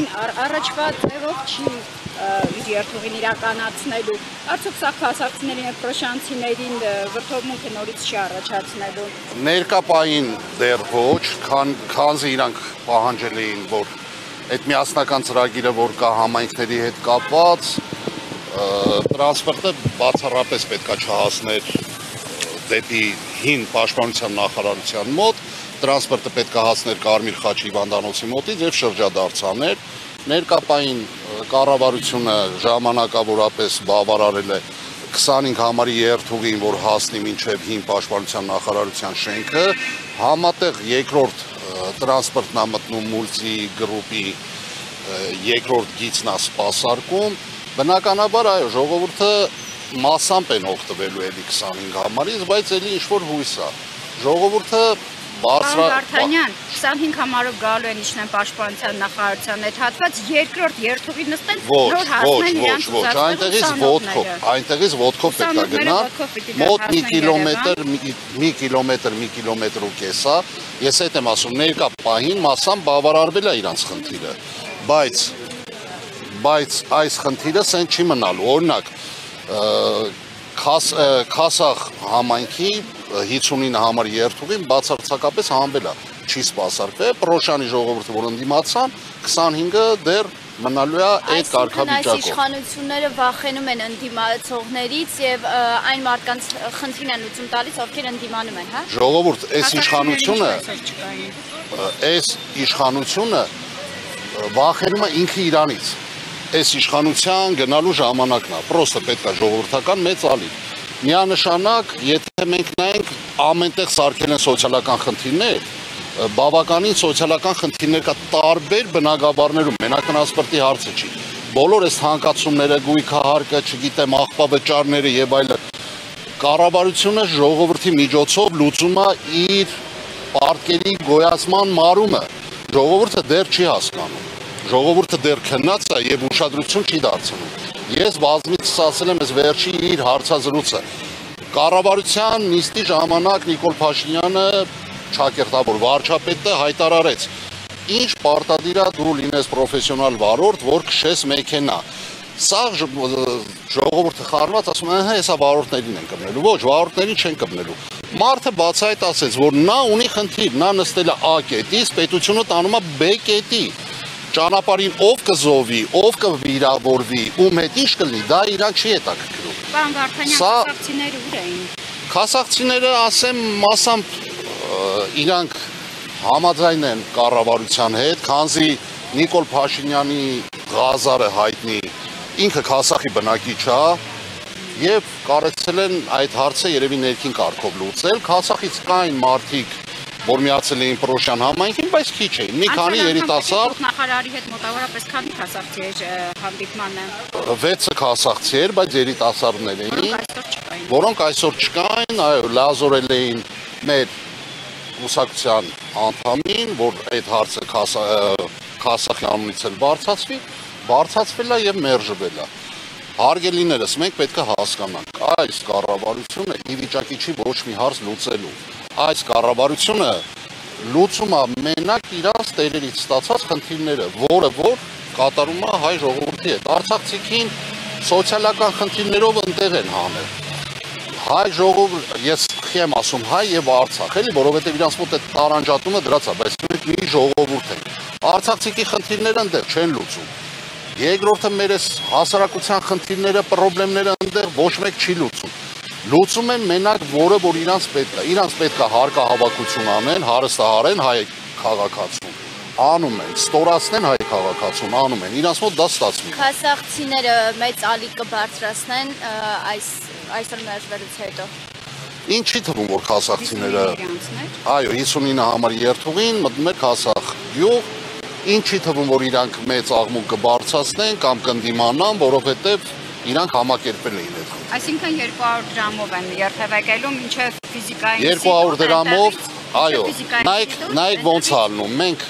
Նույն առաջվա ձևով չի իր երթուղին իրականացնելու։ Արդյոք սա քասակցիներին եւ պրոշանցիներին վրդովմունքը նորից չի առաջացնելու։ Ներկա պահին դեռ ոչ, քանզի իրանք պահանջել էին, որ այդ միասնական ծրագիրը, որ կա համայնքների հետ կապված, տրանսպորտը բացառապես պետքա չհասներ դեպի հին պաշտպանության նախարարության մոտ, տրանսպորտը պետքա հասներ Կարմիր խաչ հիվանդանոցի մոտից եւ շրջադարձաներ։ Ներկա պահին կառավարությունը ժամանակավորապես բավարարել է 25 համարի երթուղին, որ հասնի մինչև հին պաշտպանության նախարարության շենքը, համատեղ երկրորդ տրանսպորտն է մտնում մուլտի գրուպի երկրորդ գիծն է սպասարկում, բնականաբար այո, ժողովուրդը մասամբ են օգտվելու էլի 25 համարից, բայց էլի ինչ-որ հույս է, ժողովուրդը Վարդանյան, 25 համարով գալու են իջնեն պաշտպանության նախարարության այդ հատված, երկրորդ երթուղին նստեն, նոր հասնեն իրանց այնտեղից ոտքով պետք է գնա, մոտ մի կիլոմետր ու կեսա, ես այդ եմ ասում, ներկա պահին մասամբ բավարարվել է իրանց խնդիրը, բայց այս խնդիրը սեն չի մնալու, օրինակ, Քասախ համայնքի 59 համար երթուղին բացարձակապես հանվել է, չի սպասարկվել, Պրոշանի ժողովուրդը, որ ընդդիմացան, 25-ը դեռ մնալու է այդ կարգավիճակով։ Այս իշխանությունները վախենում են ընդդիմացողներից եւ այն մարդկանց խնդրին են լուծում տալիս, ովքեր ընդդիմանում են, հա։ Ժողովուրդ, այս իշխանությունը վախենում է ինքը իրանից։ Այս իշխանության գնալու ժամանակն է, պրոստը պետք է ժողովրդական մեծ ալիք։ Միանշանակ, եթե մենք նայենք ամենտեղ սարքել են սոցիալական խնդիրներ, բավականին սոցիալական խնդիրներ կա տարբեր բնակավարներում, մենակ տրանսպորտի հարցը չի։ Բոլոր այս հանկացումները, գույքահարկը, չգիտեմ, աղբավճարները եւ այլն, կառավարությունը ժողովրդի միջոցով լուծում է իր պարտքերի գոյացման մարումը։ Ժողովուրդը դեռ չի հասկանում։ Ժողովուրդը դեռ քնած է եւ ուշադրություն չի դարձնում։ Ես բազմիցս ասել եմ այս վերջի իր հարցազրույցը։ Կառավարության նիստի ժամանակ Նիկոլ Փաշինյանը ճակերտավոր վարչապետը հայտարարեց. «Ինչ պարտադիր է դու լինես պրոֆեսիոնալ վարորդ, որ քշես մեքենա»։ Սա ժողովուրդը խառնված ասում է, հեսա վարորդներին են կպնելու։ Ոչ, վարորդներին չեն կպնելու։ Մարդը բացահայտ ասեց, որ նա ունի խնդիր, նա նստել է A կետից, պետությունը տանում է B կետի։ Ճանապարհին ով կզովի, ով կվիրավորվի, ում հետ ինչ կլինի, դա իրան չի հետաքրքրում։ Պարոն Վարդանյան, քասակցիները ուր էին։ Քասակցիները, ասեմ, մասամբ իրանք համաձայն են կառավարության հետ, քանզի Նիկոլ Փաշինյանի Ղազարը հայտնի ինքը Քասախի բնակիչ է եւ կարեցել են այդ հարցը երևի ներքին կարգով լուծել։ Քասախից կային մարդիկ, որ միացել էին Պրոշան համայնքին, բայց քիչ էին։ Մի քանի երիտասարդ նախարարի հետ մոտավորապես քանի քասախցի էր հանդիպմանը։ 6 քասախցի էր, բայց երիտասարդներ էին, որոնք այսօր չկային, այո, լազորել էին մեր կուսակցության անդամին, որ այդ հարցը Քասախի անունից էլ բարձրացվել է եւ մերժվել է։ Հարգելիներս, մենք պետք է հասկանանք, այս կառավարությունը ի վիճակի չի ոչ մի հարց լուծելու։ Այս կառավարությունը լուծում է մենակ իրաց տերերից ստացած խնդիրները, որը որ կատարում է հայ ժողովրդի հետ։ Արցախցիքին սոցիալական խնդիրներով ընտեղ են հանել։ Հայ ժողովուրդ, ես եմ ասում հայ եւ Արցախ, էլի, որովհետեւ իրանց մոտ այդ տարանջատումը դրած է, բայց մենք մի ժողովուրդ ենք։ Արցախցիքի խնդիրները ընտեղ չեն լուծում։ Երկրորդը մեր հասարակության խնդիրները, խնդիրները ընտեղ ոչ մեկ չի լուծում։ Լուծում են մենակ որը որ իրանց պետք է։ Իրանց պետք է հարկահավաքություն անեն, հարստահարեն հայ քաղաքացուն։ Անում են, ստորացնեն հայ քաղաքացուն, անում են։ Իրանց մոտ դա ստացվում է։ Քասախցիները մեծ ալիք կբարձրացնեն այսօր մերժվելուց հետո։ Ինչի թվում որ քասախցիները, այո, 59 համարի երթուղին մտնում է Քասախ գյուղ, ինչի թվում որ իրանք մեծ աղմուկ կբարձրացնեն կամ կընդդիմանան, որովհետև իրանք համակերպել էին այդ։ Այսինքն 200 դրամով են երթևեկելու, մինչև ֆիզիկային 200 դրամով, այո, նայեք ոնց է ալնում, մենք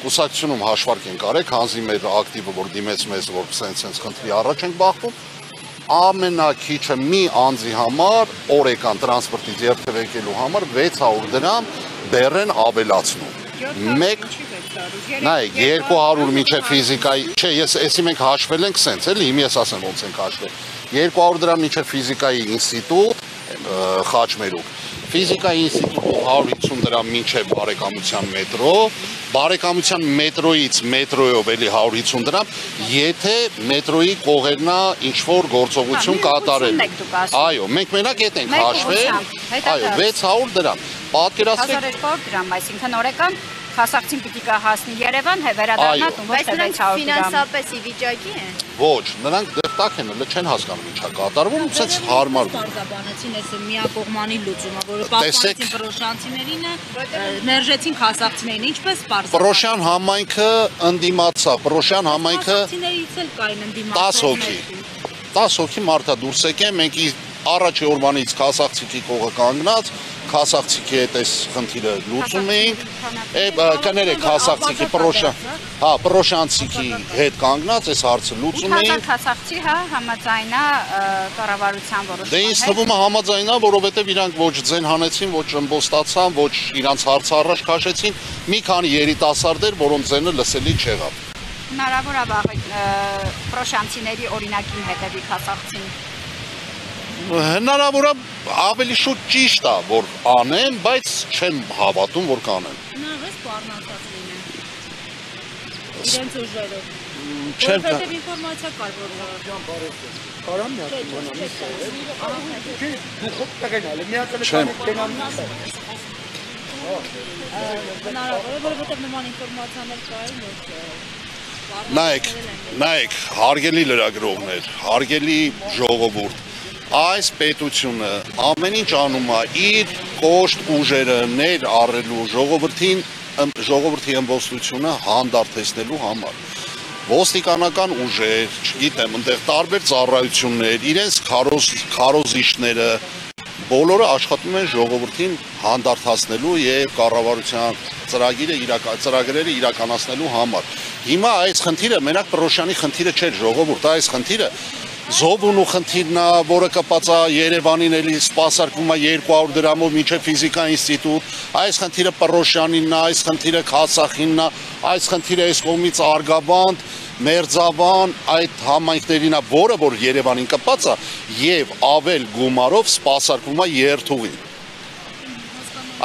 կուսակցությունում հաշվարկ ենք արել, քանզի մեր ակտիվը որ դիմեց մեզ, որ սենց խնդրի առաջ ենք բախվում, ամենակիչը մի անձի համար օրեկան տրանսպորտից երթևեկելու համար 600 դրամ բեռ են ավելացնում։ Մեկ նայեք 200 մինչև ֆիզիկայի, չէ, եսի մենք հաշվել ենք սենց, էլի, իմ ես ասեմ ոնց ենք հաշվել։ 200 դրամ մինչև ֆիզիկայի ինստիտուտ Խաչմերուկ, ֆիզիկայի ինստիտուտում 150 դրամ մինչև բարեկամության մետրո, բարեկամության մետրոյից մետրոյով էլի 150 դրամ, եթե մետրոյի կողերնա ինչ-որ գործողություն կատարել։ Այո, մենք մենակ ետ ենք հաշվել, այո, 600 դրամ, պատկերացրեք 1200 դրամ, այսինքն օրական Խասակցին պիտի հասնի Երևան, վերադառնա տուն, ոչ թե 600 դրամ։ Ֆինանսապես ի վիճակի են։ Ոչ, նրանք դեռ տակ են, չեն հասկանում ինչա կատարվում, ուսից հարմար։ Բարձաբանեցին այս միակողմանի լուծումը, որը պատմեցին պրոշանցիներին, մերժեցին խասակցիներին, ինչպես բարձր։ Պրոշյան համայնքը ընդդիմացավ, Պրոշյան համայնքը խասակցիներից էլ կային 10 հոգի։ 10 հոգի մարդա դուրս եկեն, մենք առաջի օրվանից խասակցիկի կողը կանգնած, խասակցիկի հետ այս խնդիրը լուծում էինք, կներեք խասակցիկի պրոշանցիկի հետ կանգնած այս հարցը լուծում էինք։ Խասակցի համաձայնա կառավարության որոշումը։ Դե ինձ թվում է համաձայնա, որովհետև իրանք ոչ ձեն հանեցին, ոչ ըմբոստացան, ոչ իրանց հարցը առաջ քաշեցին, մի քանի երիտասարդեր, որոնց ձենը լսելի չեղավ։ Հնարավոր է պրոշանցիների օրինակին հետևի խասակցին։ Հնարավոր է ավելի շուտ ճիշտ է, որ անեն, բայց չեմ հավատում, որ կանեն։ Նավես պարնացած լինեն։ Իրենց ուժերով։ Չեմ Որովհետև ինֆորմացիա կար, հնարավոր է, որովհետև նման ինֆորմացիաներ կային, Նայեք, հարգելի լրագրողներ, հարգելի ժողովուրդ, այս պետությունը ամեն ինչ անում է իր կոշտ ուժերը ներ առելու ժողովրդի ըմբոստությունը հանդարտեցնելու համար։ Ոստիկանական ուժեր, չգիտեմ, այնտեղ տարբեր ծառայություններ, իրենց քարոզիչները բոլորը աշխատում են ժողովրդին հանդարտացնելու եւ կառավարության ծրագրերը իրականացնելու համար։ Հիմա այս խնդիրը մենակ Պրոշյանի խնդիրը չէ, ժողովուրդ, այս խնդիրը Զովունու խնդիրն է, որը կապած է Երևանին էլի սպասարկվում է 200 դրամով մինչև ֆիզիկա ինստիտուտ, այս խնդիրը Պրոշյանինն է, այս խնդիրը Քասախինն է, այս խնդիրը այս կողմից Արգաբանդ, Մերձավան, այդ համայնքներին է, որը որ Երևանին կապած է եւ ավել գումարով սպասարկվում է երթուղին։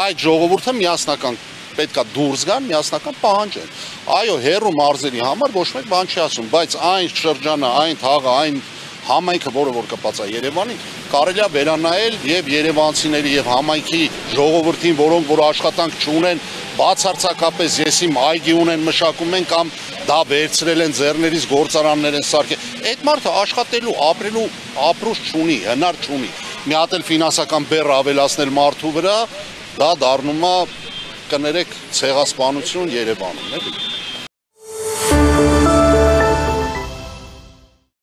Այդ ժողովուրդը միասնական պետք է դուրս գան, միասնական պահանջեն։ Այո, հերու մարզերի համար ոչ մեկ բան չի ասում, բայց այն շրջանը, այն թաղը, այն համայնքը, որը որ կապած է Երևանին, կարելի է վերանայել եւ երևանցիների եւ համայնքի ժողովրդին, որոնք որ աշխատանք չունեն, բացարձակապես ես իմ այգի ունեն, մշակում են կամ դա վերցրել են ձեռներից գործարաններ են սարքել։ Այդ մարդը աշխատելու, ապրելու ապրուց չունի, հնար չունի։ Մի հատ էլ ֆինանսական բեռ ավելացնել մարդու վրա, դա դառնում է կներեք ցեղասպանություն Երևանում, էլի։